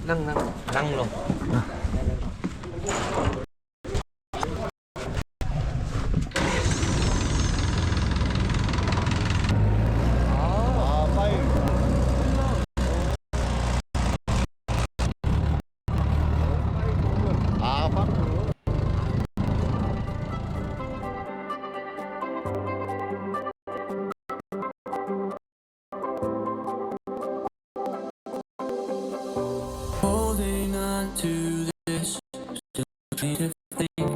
นั่งลงHolding on to this, still trying to think.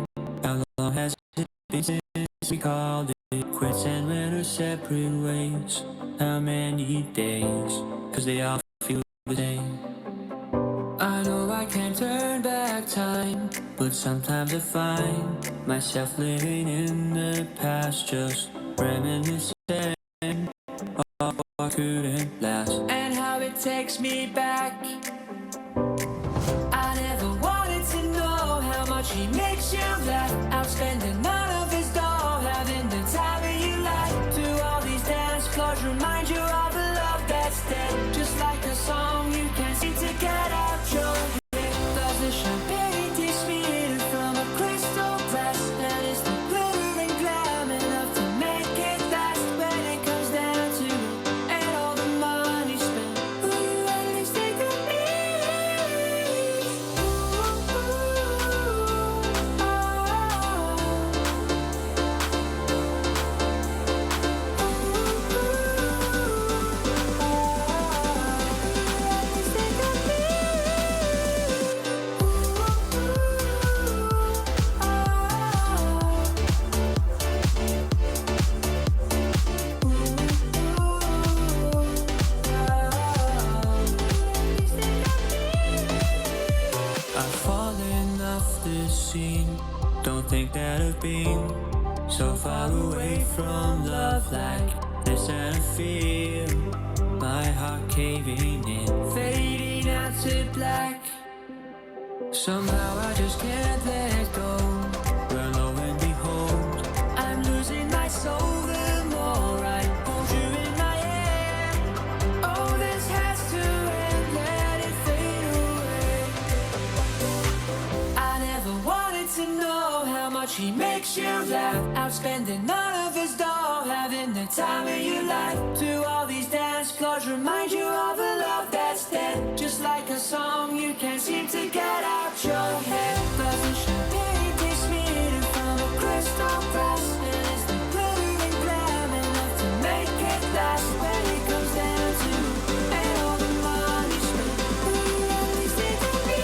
How long has it been since we called it quits and went our separate ways? How many days? 'Cause they all feel the same. I know I can't turn back time, but sometimes I find myself living in the past, just reminiscing of what couldn't last and how it takes me back. I never wanted to know how much he makes you laugh. Out spending none of his dough, having the time of your life. To all these dance floors remind you of a love that's dead. Just like a song you can't seem to get out your head. Does the champagne taste sweeter from a crystal glass? And is the glitter and glam enough to make it last? When it comes down to it, and all the money spent, will you at least think of me? I've fallen off this scene. Don't think that I've been so far away from love like this, and I feel my heart caving in, fading out to black. Somehow I just can't let go. Well, lo and behold, I'm losing my soul the more I hold you in my hand. Oh, this has to end, let it fade away. I never wanted to know how much he makes you laugh. Out spending none of his dough, having the time of your life. To all these dance floors remind you of a love that's dead. Just like a song you can't seem to get out your head. Does the champagne taste sweeter from a crystal glass? And is the glitter and glam enough to make it last? When it comes down to it, and all the money spent, will you at least think of me?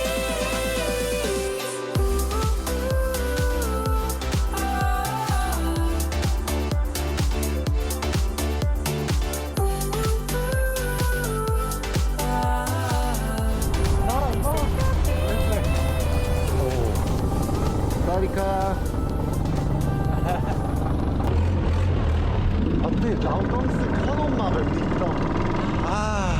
사리카 앞에 라우던스 카논 마을 있다. 아